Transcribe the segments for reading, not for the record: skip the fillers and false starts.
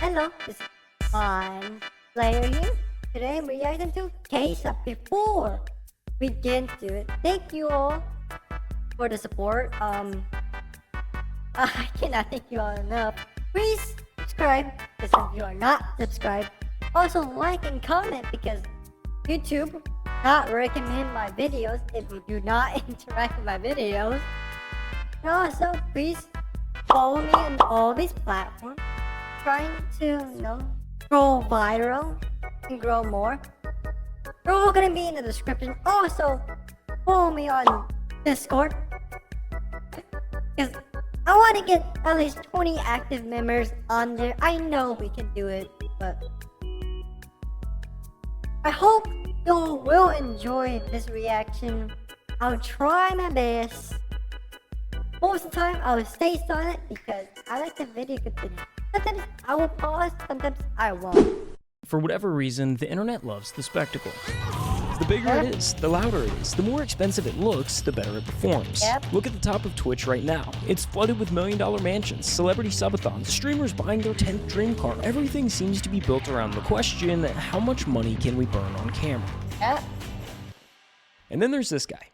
Hello, this is Fine Player here. Today I'm reacting to CaseOh. Before we get into it, thank you all for the support. I cannot thank you all enough. Please subscribe if you are not subscribed. Also like and comment because YouTube not recommend my videos if you do not interact with my videos. And also please follow me on all these platforms. Trying to, grow viral and grow more. They're all gonna be in the description. Also, follow me on Discord. Because I want to get at least 20 active members on there. I know we can do it, but I hope you will enjoy this reaction. I'll try my best. Most of the time, I will stay silent because I like the video continue. Sometimes I will pause, sometimes I won't. For whatever reason, the internet loves the spectacle. The bigger it is, the louder it is, the more expensive it looks, the better it performs. Yep. Look at the top of Twitch right now. It's flooded with million-dollar mansions, celebrity subathons, streamers buying their 10th dream car. Everything seems to be built around the question, how much money can we burn on camera? Yep. And then there's this guy.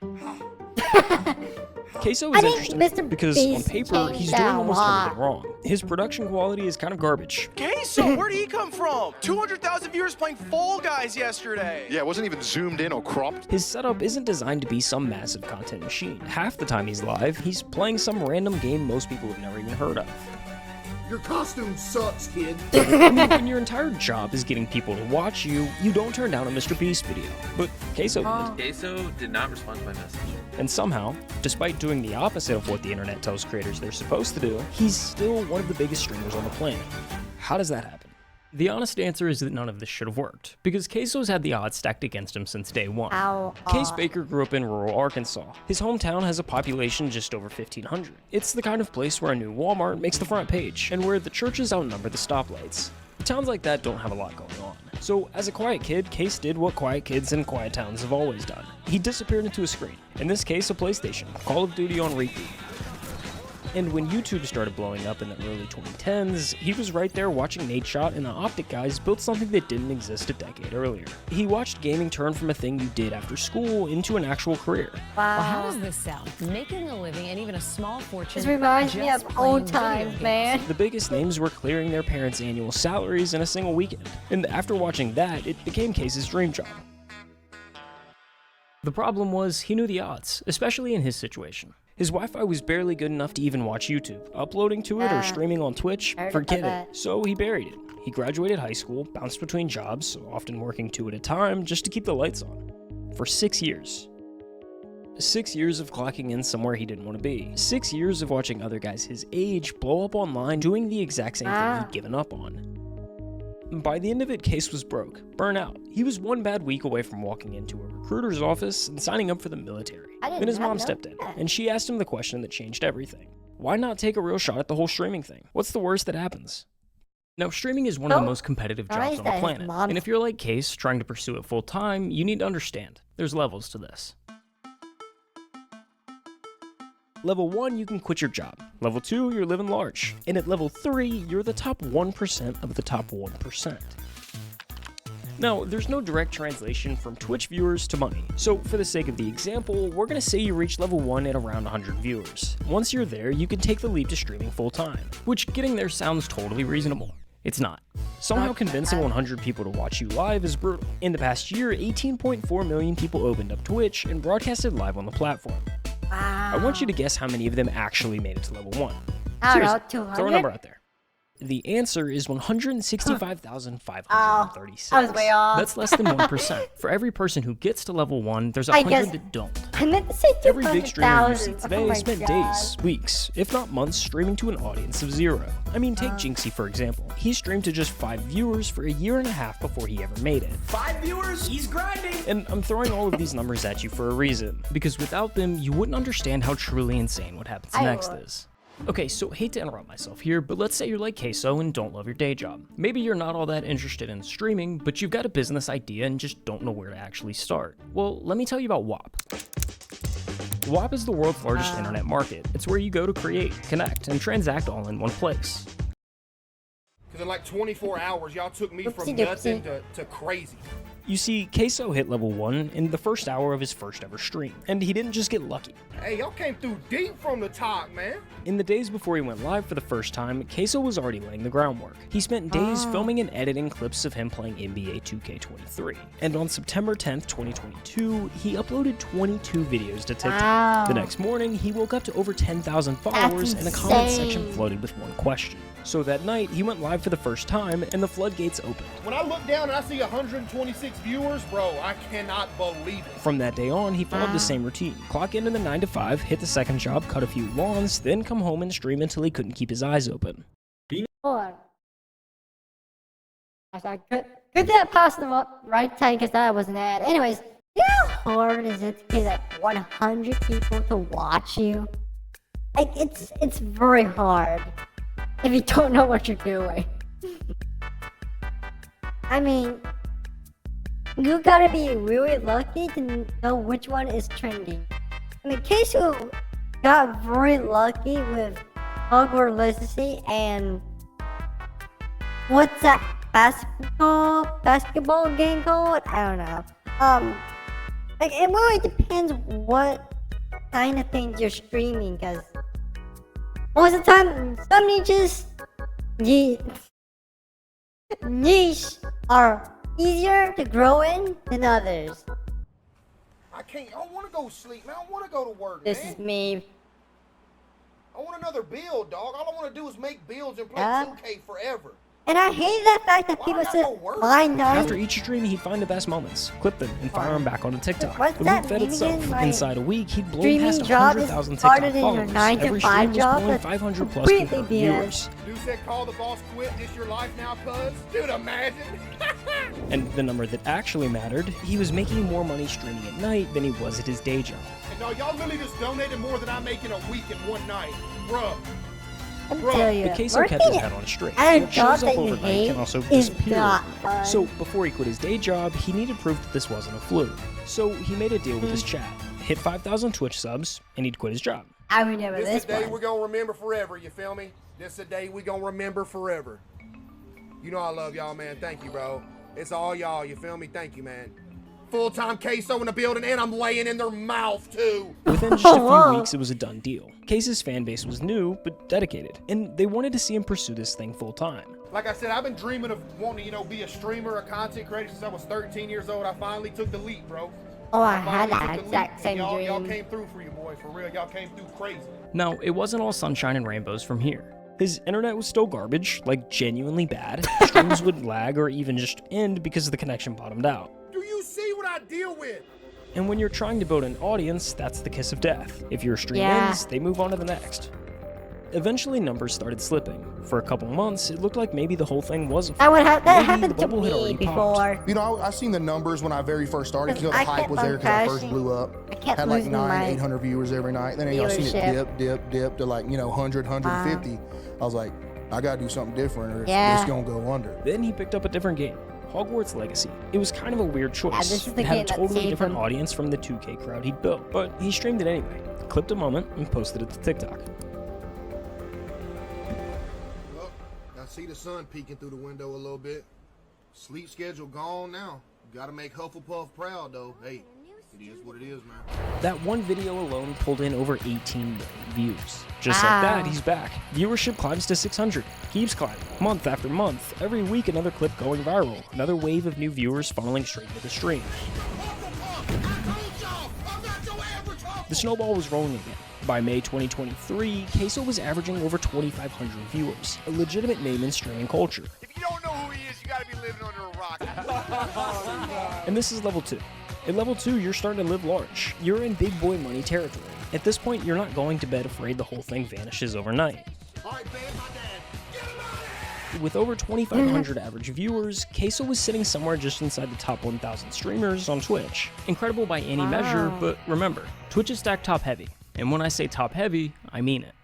CaseOh is interesting because on paper, he's doing almost everything wrong. His production quality is kind of garbage. CaseOh, where'd he come from? 200,000 viewers playing Fall Guys yesterday. Yeah, it wasn't even zoomed in or cropped. His setup isn't designed to be some massive content machine. Half the time he's live, he's playing some random game most people have never even heard of. Your costume sucks, kid. I mean, when your entire job is getting people to watch you, you don't turn down a Mr. Beast video. But CaseOh did. CaseOh did not respond to my message. And somehow, despite doing the opposite of what the internet tells creators they're supposed to do, he's still one of the biggest streamers on the planet. How does that happen? The honest answer is that none of this should have worked, because CaseOh's had the odds stacked against him since day one. Case Baker grew up in rural Arkansas. His hometown has a population just over 1,500. It's the kind of place where a new Walmart makes the front page, and where the churches outnumber the stoplights. Towns like that don't have a lot going on. So, as a quiet kid, Case did what quiet kids in quiet towns have always done. He disappeared into a screen, in this case a PlayStation, Call of Duty on repeat. And when YouTube started blowing up in the early 2010s, he was right there watching Nadeshot and the Optic guys build something that didn't exist a decade earlier. He watched gaming turn from a thing you did after school into an actual career. Well, how does this sound? Making a living and even a small fortune. This reminds me of old times, man. The biggest names were clearing their parents' annual salaries in a single weekend. And after watching that, it became Case's dream job. The problem was, he knew the odds, especially in his situation. His Wi-Fi was barely good enough to even watch YouTube. Uploading to it or streaming on Twitch, forget it. So he buried it. He graduated high school, bounced between jobs, often working 2 at a time, just to keep the lights on. For 6 years. 6 years of clocking in somewhere he didn't want to be. 6 years of watching other guys his age blow up online doing the exact same thing he'd given up on. By the end of it, Case was broke, burnt out. He was one bad week away from walking into a recruiter's office and signing up for the military. Then his mom stepped in, and she asked him the question that changed everything. Why not take a real shot at the whole streaming thing? What's the worst that happens? Now, streaming is one of the most competitive jobs on the planet, and if you're like Case, trying to pursue it full time, you need to understand, there's levels to this. Level 1, you can quit your job. Level 2, you're living large. And at level 3, you're the top 1% of the top 1%. Now, there's no direct translation from Twitch viewers to money. So for the sake of the example, we're gonna say you reach level 1 at around 100 viewers. Once you're there, you can take the leap to streaming full time, which getting there sounds totally reasonable. It's not. Somehow convincing 100 people to watch you live is brutal. In the past year, 18.4 million people opened up Twitch and broadcasted live on the platform. I want you to guess how many of them actually made it to level 1. Seriously, throw a number out there. The answer is 165,536. I was way off. That's less than 1%. For every person who gets to level 1, there's 100 that don't. I meant to say Every big streamer you see 200,000. today spent days, weeks, if not months streaming to an audience of 0. I mean, take Jinxie for example. He streamed to just 5 viewers for a year and a half before he ever made it. 5 viewers? He's grinding. And I'm throwing all of these numbers at you for a reason, because without them, you wouldn't understand how truly insane what happens next is. Okay, so hate to interrupt myself here, but let's say you're like CaseOh and don't love your day job. Maybe you're not all that interested in streaming, but you've got a business idea and just don't know where to actually start. Well, let me tell you about WAP. WAP is the world's largest internet market. It's where you go to create, connect, and transact all in one place. Because in like 24 hours, y'all took me from Oopsie nothing doopsie. to crazy. You see, CaseOh hit level 1 in the first hour of his first ever stream, and he didn't just get lucky. Hey, y'all came through deep from the top, man. In the days before he went live for the first time, CaseOh was already laying the groundwork. He spent days filming and editing clips of him playing NBA 2K23. And on September 10th, 2022, he uploaded 22 videos to TikTok. Wow. The next morning, he woke up to over 10,000 followers, and a comment section insane. flooded with one question. So that night, he went live for the first time, and the floodgates opened. When I look down and I see 126 viewers, bro, I cannot believe it. From that day on, he followed the same routine. Clock into the 9 to 5, hit the second job, cut a few lawns, then come home and stream until he couldn't keep his eyes open. Hold on. I thought, could that pass them up right time because that was an ad. Anyways, you know how hard is it to get like 100 people to watch you? Like, it's very hard if you don't know what you're doing. I mean, you gotta be really lucky to know which one is trending. I mean, CaseOh got very lucky with Hogwarts Legacy and what's that basketball game called? I don't know. Like, it really depends what kind of things you're streaming, because most of the time, some niche are easier to grow in than others. I don't want to go sleep, man. I don't want to go to work, This man. is me. I want another build, dog. All I want to do is make builds and play Yeah. 2K forever. And I hate the fact that Why people I say, gotta work? why not? After each stream, he'd find the best moments, clip them, and fire them back onto TikTok. What's The that loop fed mean itself. again? Like, Inside a week, he'd blow streaming past job is 100,000 harder TikTok than your followers. 9 to Every 5 stream was job? pulling That's 500 plus completely concurrent BS. viewers. Dude said, call the boss, quit. This your life now, cuz. Dude, imagine. And the number that actually mattered, he was making more money streaming at night than he was at his day job. And no, y'all literally just donated more than I make in a week in one night. Bruh. Let me Bro, tell you, But CaseOh kept his working head on straight. at a What job shows up that you overnight hate can also is disappear. not fun. So before he quit his day job, he needed proof that this wasn't a fluke. So he made a deal with his chat, hit 5,000 Twitch subs, and he'd quit his job. I remember This this is the day one. we're going to remember forever, you feel me? This is the day we're going to remember forever. You know I love y'all, man. Thank you, bro. It's all y'all, you feel me? Thank you, man. Full-time CaseOh in the building, and I'm laying in their mouth, too. Within just a few Wow. weeks, it was a done deal. Case's fan base was new, but dedicated, and they wanted to see him pursue this thing full time. Like I said, I've been dreaming of wanting to, be a streamer, a content creator since I was 13 years old. I finally took the leap, bro. Oh, I had Finally that took the exact leap. same Y'all dream. came through for you, boy. For real, y'all came through crazy. Now, it wasn't all sunshine and rainbows from here. His internet was still garbage, like genuinely bad. Streams would lag or even just end because the connection bottomed out. Do you see what I deal with? And when you're trying to build an audience, that's the kiss of death. If your stream Yeah. ends, they move on to the next. Eventually, numbers started slipping. For a couple months, it looked like maybe the whole thing was a That Maybe happened the to bubble had me already before. You know, I seen the numbers when I very first started. You know, the I hype kept was on there because I first crashing. blew up. I kept Had like losing my 800 viewers every night. Then y'all seen it viewership. dip to like, 100, 150. I was like, I gotta do something different or Yeah. it's gonna go under. Then he picked up a different game, Hogwarts Legacy. It was kind of a weird choice. this is the It had a game that totally saved different him. audience from the 2K crowd he'd built, but he streamed it anyway, clipped a moment, and posted it to TikTok. Well, I see the sun peeking through the window a little bit. Sleep schedule gone now. Gotta make Hufflepuff proud, though. Hey, it is what it is, man. That one video alone pulled in over 18 million views. Just like that, he's back. Viewership climbs to 600, keeps climbing, month after month. Every week, another clip going viral, another wave of new viewers funneling straight to the stream. The snowball was rolling again. By May 2023, CaseOh was averaging over 2,500 viewers, a legitimate name in streaming culture. If you don't know who he is, you gotta be living under a rock. And this is level 2. At level 2, you're starting to live large. You're in big boy money territory. At this point, you're not going to bed afraid the whole thing vanishes overnight. All right, babe, my dad. Get him out of here! With over 2,500 average viewers, CaseOh was sitting somewhere just inside the top 1,000 streamers on Twitch. Incredible by any measure, but remember, Twitch is stacked top heavy. And when I say top heavy, I mean it.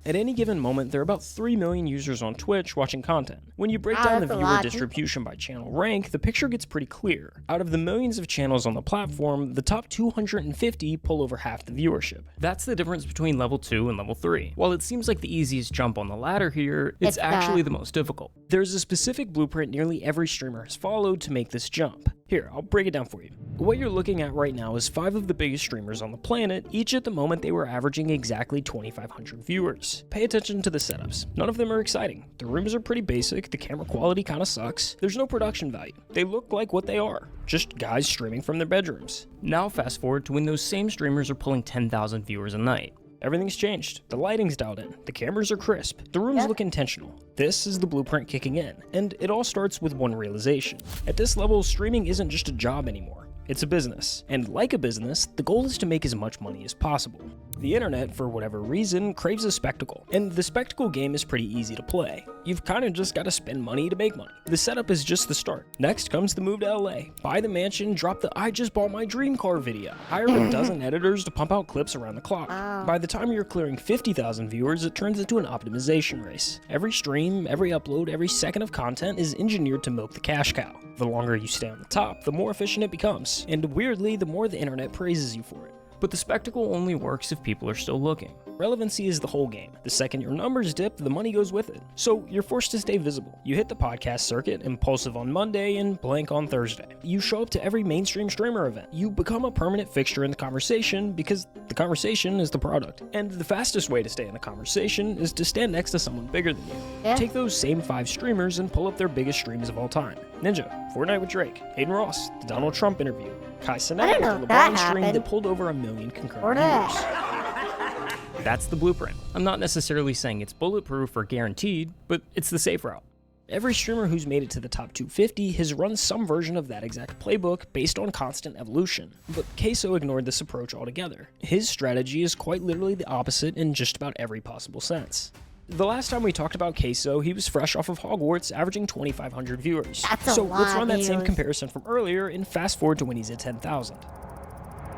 At any given moment, there are about 3 million users on Twitch watching content. When you break down the that's a viewer lot. distribution by channel rank, the picture gets pretty clear. Out of the millions of channels on the platform, the top 250 pull over half the viewership. That's the difference between level 2 and level 3. While it seems like the easiest jump on the ladder here, it's actually the most difficult. There's a specific blueprint nearly every streamer has followed to make this jump. Here, I'll break it down for you. What you're looking at right now is 5 of the biggest streamers on the planet. Each at the moment they were averaging exactly 2,500 viewers. Pay attention to the setups. None of them are exciting. The rooms are pretty basic, the camera quality kinda sucks. There's no production value. They look like what they are, just guys streaming from their bedrooms. Now fast forward to when those same streamers are pulling 10,000 viewers a night. Everything's changed. The lighting's dialed in. The cameras are crisp. The rooms look intentional. This is the blueprint kicking in. And it all starts with one realization. At this level, streaming isn't just a job anymore. It's a business. And like a business, the goal is to make as much money as possible. The internet, for whatever reason, craves a spectacle. And the spectacle game is pretty easy to play. You've kind of just got to spend money to make money. The setup is just the start. Next comes the move to LA. Buy the mansion, drop the I just bought my dream car video. Hire a dozen editors to pump out clips around the clock. By the time you're clearing 50,000 viewers, it turns into an optimization race. Every stream, every upload, every second of content is engineered to milk the cash cow. The longer you stay on the top, the more efficient it becomes. And weirdly, the more the internet praises you for it. But the spectacle only works if people are still looking. Relevancy is the whole game. The second your numbers dip, the money goes with it. So you're forced to stay visible. You hit the podcast circuit, impulsive on Monday and blank on Thursday. You show up to every mainstream streamer event. You become a permanent fixture in the conversation because the conversation is the product. And the fastest way to stay in the conversation is to stand next to someone bigger than you. Yeah. Take those same 5 streamers and pull up their biggest streams of all time. Ninja, Fortnite with Drake, Hayden Ross, the Donald Trump interview, Kai I don't know with the if that LeBron stream happened. that pulled over 1 million concurrent Or viewers. that. That's the blueprint. I'm not necessarily saying it's bulletproof or guaranteed, but it's the safe route. Every streamer who's made it to the top 250 has run some version of that exact playbook based on constant evolution. But CaseOh ignored this approach altogether. His strategy is quite literally the opposite in just about every possible sense. The last time we talked about CaseOh, he was fresh off of Hogwarts, averaging 2,500 viewers. That's a so let's lot run that same views. comparison from earlier and fast forward to when he's at 10,000.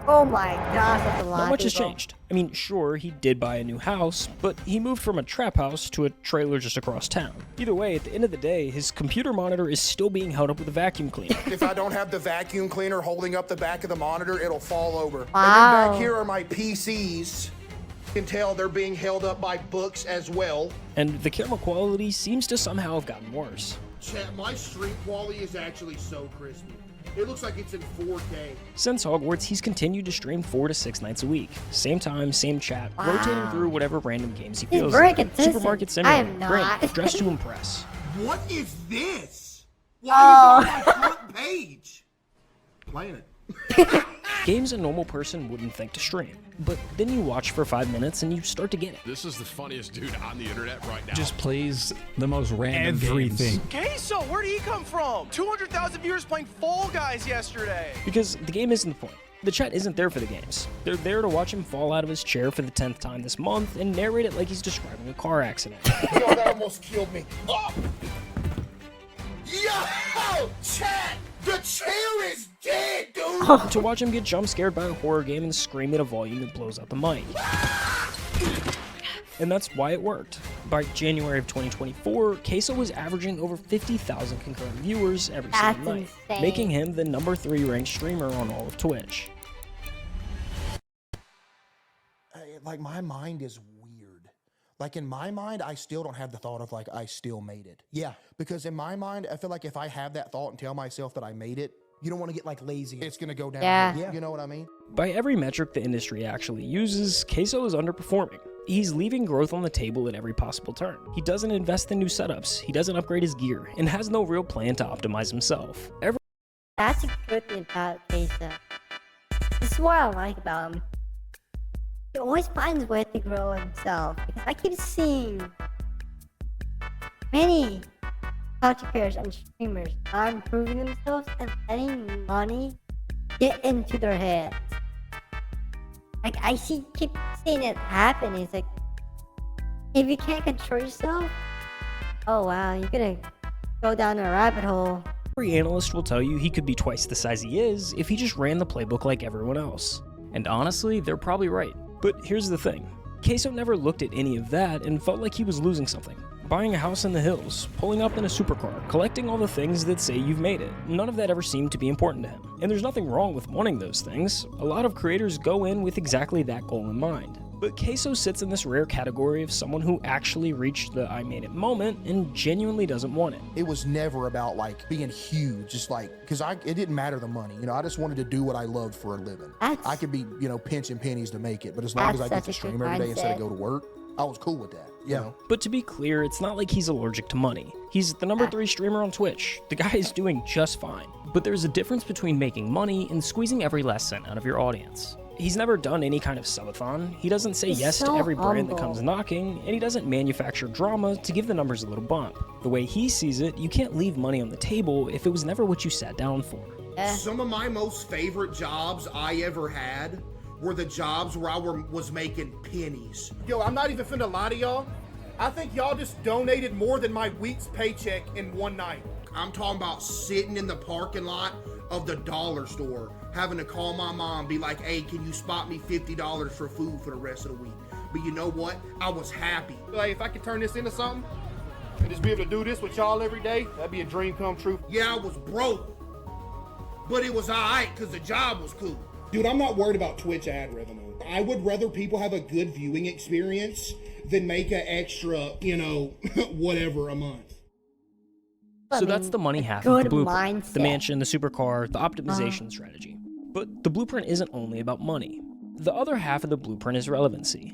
Oh my gosh, that's a lot. Not much has people. changed. I mean, sure, he did buy a new house, but he moved from a trap house to a trailer just across town. Either way, at the end of the day, his computer monitor is still being held up with a vacuum cleaner. If I don't have the vacuum cleaner holding up the back of the monitor, it'll fall over. And Wow. then back here are my PCs. You can tell they're being held up by books as well. And the camera quality seems to somehow have gotten worse. Chat, my stream quality is actually so crispy. It looks like it's in 4K. Since Hogwarts, he's continued to stream 4 to 6 nights a week. Same time, same chat, rotating through whatever random games he He's feels very like. consistent. Supermarket I Simulator, am great, not. dressed to impress. What is this? Why is it on my front page? Playing it. Games a normal person wouldn't think to stream. But then you watch for 5 minutes and you start to get it. This is the funniest dude on the internet right now. Just plays the most random Everything. games. CaseOh, where'd he come from? 200,000 viewers playing Fall Guys yesterday. Because the game isn't the point. The chat isn't there for the games. They're there to watch him fall out of his chair for the 10th time this month and narrate it like he's describing a car accident. Yo, that almost killed me. Oh! Yo! Chat! The chair is dead, dude! To watch him get jump scared by a horror game and scream at a volume that blows out the mic. And that's why it worked. By January of 2024, CaseOh was averaging over 50,000 concurrent viewers every That's single night, insane. making him the number 3 ranked streamer on all of Twitch. Like, my mind is weird. Like, in my mind, I still don't have the thought of, like, I still made it. Yeah. Because in my mind, I feel like if I have that thought and tell myself that I made it, you don't want to get, like, lazy. It's going to go down. Yeah. You know what I mean? By every metric the industry actually uses, CaseOh is underperforming. He's leaving growth on the table at every possible turn. He doesn't invest in new setups, he doesn't upgrade his gear, and has no real plan to optimize himself. That's a good thing about CaseOh. This is what I like about him. He always finds ways to grow himself. Because I keep seeing many content creators and streamers not improving themselves and letting money get into their heads. Like, keep seeing it happen. It's like, if you can't control yourself, oh wow, you're gonna go down a rabbit hole. Every analyst will tell you he could be twice the size he is if he just ran the playbook like everyone else. And honestly, they're probably right. But here's the thing. CaseOh never looked at any of that and felt like he was losing something. Buying a house in the hills, pulling up in a supercar, collecting all the things that say you've made it. None of that ever seemed to be important to him. And there's nothing wrong with wanting those things. A lot of creators go in with exactly that goal in mind. But CaseOh sits in this rare category of someone who actually reached the I made it moment and genuinely doesn't want it. It was never about like being huge, just like, because it didn't matter the money. You know, I just wanted to do what I loved for a living. I could be, you know, pinching pennies to make it, but as long as I get to stream every day instead of go to work, I was cool with that. You know? But to be clear, it's not like he's allergic to money. He's the #3 streamer on Twitch. The guy is doing just fine. But there's a difference between making money and squeezing every last cent out of your audience. He's never done any kind of subathon, he doesn't say yes to every brand that comes knocking, and he doesn't manufacture drama to give the numbers a little bump. The way he sees it, you can't leave money on the table if it was never what you sat down for. Some of my most favorite jobs I ever had were the jobs where I was making pennies. Yo, I'm not even finna lie to y'all. I think y'all just donated more than my week's paycheck in one night. I'm talking about sitting in the parking lot of the dollar store, having to call my mom, be like, hey, can you spot me $50 for food for the rest of the week? But you know what? I was happy. Like, if I could turn this into something and just be able to do this with y'all every day, that'd be a dream come true. Yeah, I was broke, but it was all right because the job was cool. Dude, I'm not worried about Twitch ad revenue. I would rather people have a good viewing experience than make an extra, you know, whatever a month. So that's the money half of the blueprint, the mansion, the supercar, the optimization strategy. But the blueprint isn't only about money. The other half of the blueprint is relevancy.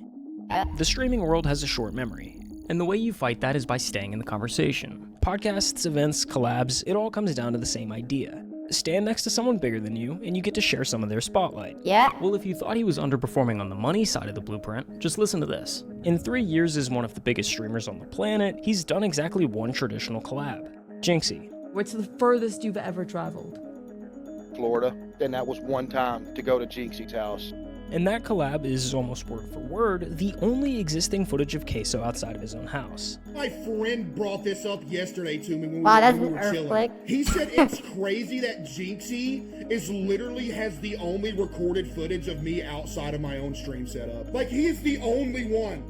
The streaming world has a short memory, and the way you fight that is by staying in the conversation. Podcasts, events, collabs, it all comes down to the same idea. Stand next to someone bigger than you, and you get to share some of their spotlight. Yeah. Well, if you thought he was underperforming on the money side of the blueprint, just listen to this. In 3 years as one of the biggest streamers on the planet, he's done exactly one traditional collab. Jinxie. What's the furthest you've ever traveled? Florida, and that was one time to go to Jinxie's house. And that collab is, almost word for word, the only existing footage of CaseOh outside of his own house. My friend brought this up yesterday to me when we were chilling. He said it's crazy that Jinxie literally has the only recorded footage of me outside of my own stream setup. Like, he is the only one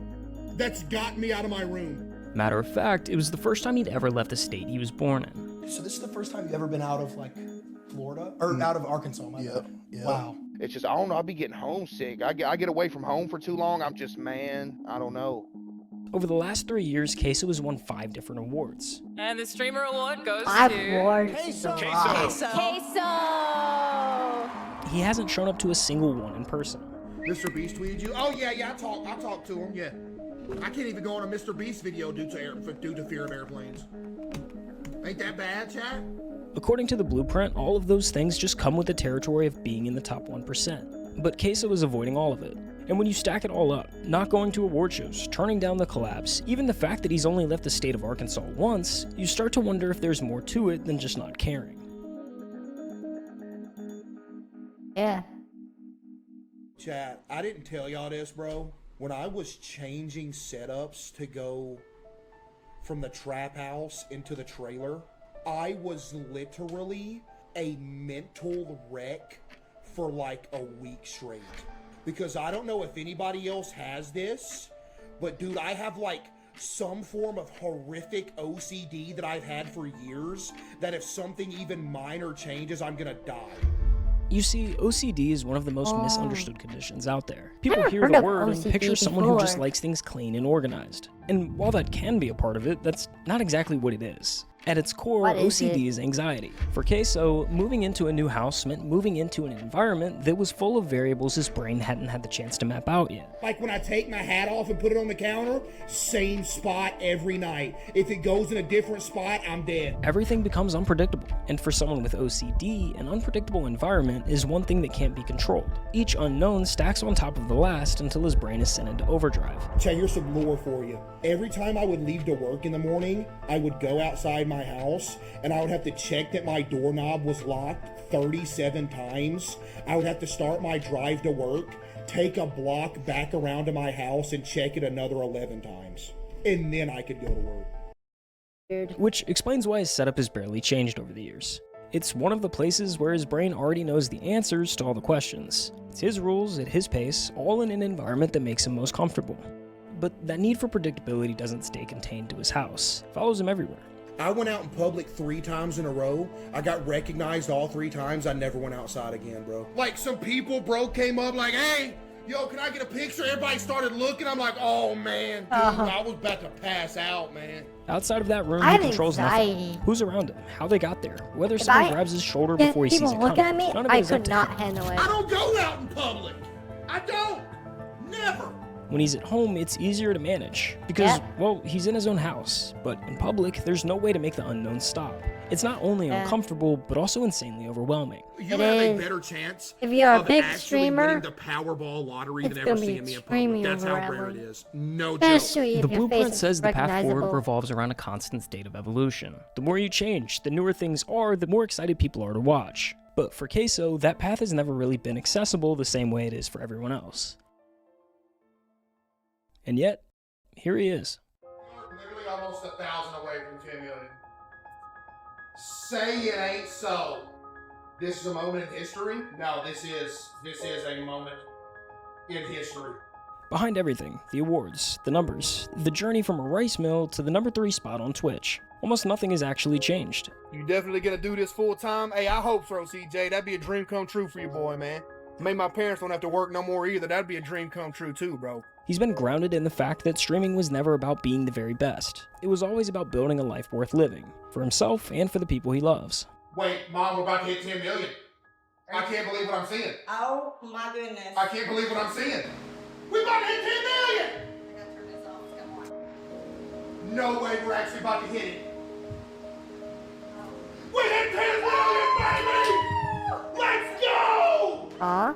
that's got me out of my room. Matter of fact, it was the first time he'd ever left the state he was born in. So this is the first time you've ever been out of like Florida or out of Arkansas? Yeah. Wow. It's just, I don't know, I'll be getting homesick. I get away from home for too long. I'm just, man, I don't know. Over the last 3 years, CaseOh has won 5 different awards. And the streamer award goes to CaseOh. He hasn't shown up to a single one in person. Mr. Beast tweeted you? Oh yeah, I talked to him, yeah. I can't even go on a Mr. Beast video due to fear of airplanes. Ain't that bad, chat? According to the blueprint, all of those things just come with the territory of being in the top 1%. But CaseOh is avoiding all of it. And when you stack it all up, not going to award shows, turning down the collabs, even the fact that he's only left the state of Arkansas once, you start to wonder if there's more to it than just not caring. Yeah. Chat, I didn't tell y'all this, bro. When I was changing setups to go from the trap house into the trailer, I was literally a mental wreck for like a week straight. Because I don't know if anybody else has this, but dude, I have like some form of horrific OCD that I've had for years, that if something even minor changes, I'm gonna die. You see, OCD is one of the most misunderstood conditions out there. People hear the word and picture someone who just likes things clean and organized. And while that can be a part of it, that's not exactly what it is. At its core, OCD is anxiety. For CaseOh, moving into a new house meant moving into an environment that was full of variables his brain hadn't had the chance to map out yet. Like when I take my hat off and put it on the counter, same spot every night. If it goes in a different spot, I'm dead. Everything becomes unpredictable, and for someone with OCD, an unpredictable environment is one thing that can't be controlled. Each unknown stacks on top of the last until his brain is sent into overdrive. Chat, here's some lore for you. Every time I would leave to work in the morning, I would go outside my house and I would have to check that my doorknob was locked 37 times. I would have to start my drive to work, take a block back around to my house and check it another 11 times. And then I could go to work. Which explains why his setup has barely changed over the years. It's one of the places where his brain already knows the answers to all the questions. It's his rules at his pace, all in an environment that makes him most comfortable. But that need for predictability doesn't stay contained to his house. It follows him everywhere. I went out in public 3 times in a row. I got recognized all 3 times. I never went outside again, bro. Like some people, bro, came up like, hey, yo, can I get a picture? Everybody started looking. I'm like, oh man, dude, I was about to pass out, man. Outside of that room, I he have controls anxiety. nothing. Who's around him, how they got there, whether If someone I grabs his shoulder If before he sees people it look coming. at me, None of I it is up could to not him. handle it. I don't go out in public. I don't. Never. When he's at home, it's easier to manage because, well, he's in his own house. But in public, there's no way to make the unknown stop. It's not only uncomfortable, but also insanely overwhelming. You have a better chance if you're a of big actually streamer, winning the Powerball lottery it's than gonna ever be seeing me in extremely public. That's how rare it overwhelming. is. No joke. Especially if The your blueprint face is says the path forward recognizable. revolves around a constant state of evolution. The more you change, the newer things are, the more excited people are to watch. But for CaseOh, that path has never really been accessible the same way it is for everyone else. And yet, here he is. You're literally almost 1,000 away from 10 million. Say it ain't so. This is a moment in history? No, this is a moment in history. Behind everything, the awards, the numbers, the journey from a rice mill to the #3 spot on Twitch, almost nothing has actually changed. You definitely gonna do this full time? Hey, I hope so, CJ. That'd be a dream come true for you, boy, man. Maybe my parents don't have to work no more either. That'd be a dream come true too, bro. He's been grounded in the fact that streaming was never about being the very best. It was always about building a life worth living, for himself and for the people he loves. Wait, Mom, we're about to hit 10 million. I can't believe what I'm seeing. Oh my goodness. I can't believe what I'm seeing. We're about to hit 10 million! I gotta turn this off. Come on. No way we're actually about to hit it. We hit 10 million, baby! Let's go! Aw.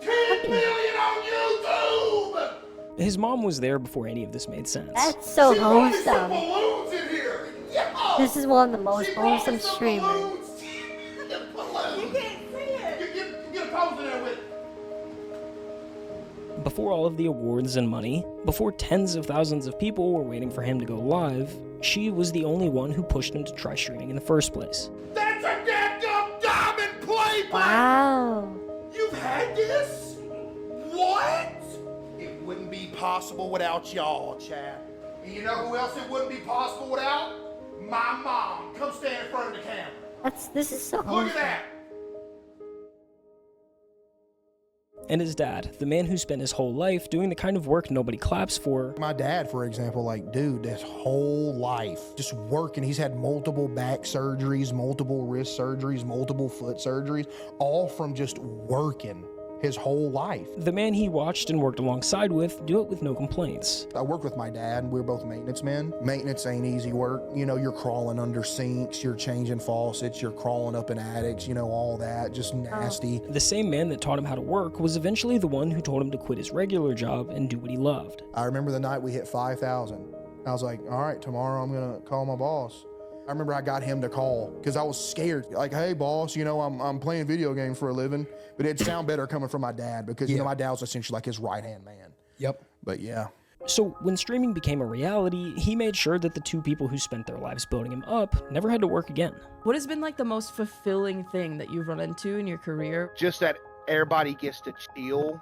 10 million on YouTube! His mom was there before any of this made sense. That's so She brought me some wholesome. balloons in here. Yo! This is one of the most She brought me wholesome some streamers. balloons. You can't see it. Get a pose in there with it. Before all of the awards and money, before tens of thousands of people were waiting for him to go live, she was the only one who pushed him to try streaming in the first place. That's a dadgum diamond play, Wow. You've had this? What? It wouldn't be possible without y'all, Chad. And you know who else it wouldn't be possible without? My mom. Come stand in front of the camera. This is so Look wholesome. at that. And his dad, the man who spent his whole life doing the kind of work nobody claps for. My dad, for example, like, dude, this whole life just working. He's had multiple back surgeries, multiple wrist surgeries, multiple foot surgeries, all from just working his whole life. The man he watched and worked alongside with do it with no complaints. I worked with my dad, and we were both maintenance men. Maintenance ain't easy work. You know, you're crawling under sinks, you're changing faucets, you're crawling up in attics, you know, all that, just nasty. The same man that taught him how to work was eventually the one who told him to quit his regular job and do what he loved. I remember the night we hit 5,000. I was like, all right, tomorrow I'm gonna call my boss. I remember I got him to call because I was scared. Like, hey, boss, you know, I'm playing video games for a living. But it'd sound better coming from my dad because, you know, my dad was essentially like his right-hand man. Yep. But yeah. So when streaming became a reality, he made sure that the two people who spent their lives building him up never had to work again. What has been like the most fulfilling thing that you've run into in your career? Just that everybody gets to chill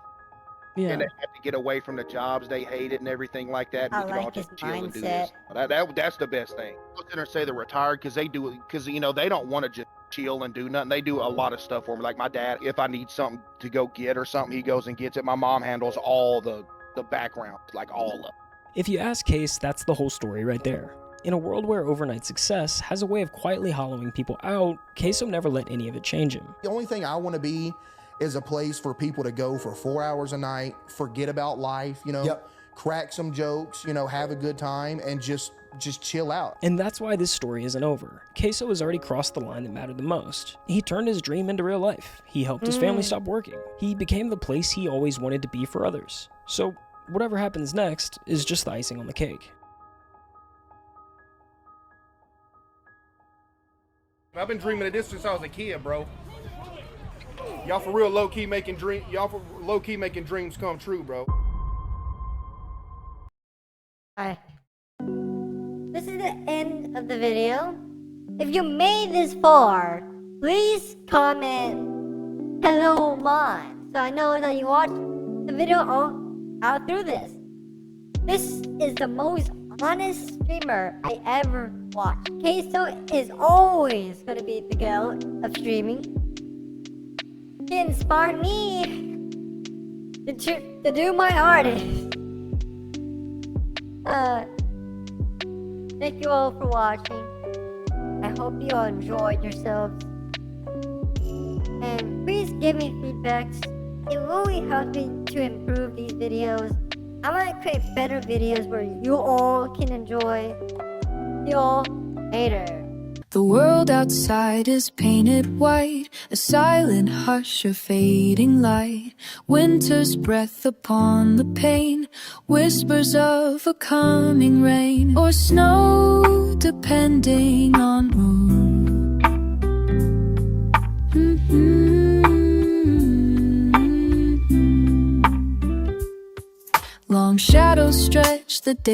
Yeah. and they have to get away from the jobs they hated and everything like that. And I we can all like just his chill and do mindset. this. That's the best thing. Look at her say they're retired because they do it because you know they don't want to just chill and do nothing. They do a lot of stuff for me. Like my dad, if I need something to go get or something, he goes and gets it. My mom handles all the background, like all of it. If you ask Case, that's the whole story right there. In a world where overnight success has a way of quietly hollowing people out, CaseOh never let any of it change him. The only thing I want to be is a place for people to go for 4 hours a night, forget about life, you know, crack some jokes, you know, have a good time, and just chill out. And that's why this story isn't over. CaseOh has already crossed the line that mattered the most. He turned his dream into real life. He helped his family stop working. He became the place he always wanted to be for others. So whatever happens next is just the icing on the cake. I've been dreaming of this since I was a kid, bro. Y'all for real low-key making dreams come true, bro. Alright. This is the end of the video. If you made this far, please comment hello mom, so I know that you watched the video out through this. This is the most honest streamer I ever watched. CaseOh is always gonna be the goat of streaming. He inspired me to do my artist. Thank you all for watching. I hope you all enjoyed yourselves. And please give me feedbacks. It really helps me to improve these videos. I want to create better videos where you all can enjoy. See you all later. The world outside is painted white, a silent hush of fading light. Winter's breath upon the pane, whispers of a coming rain or snow, depending on mood. Long shadows stretch the day.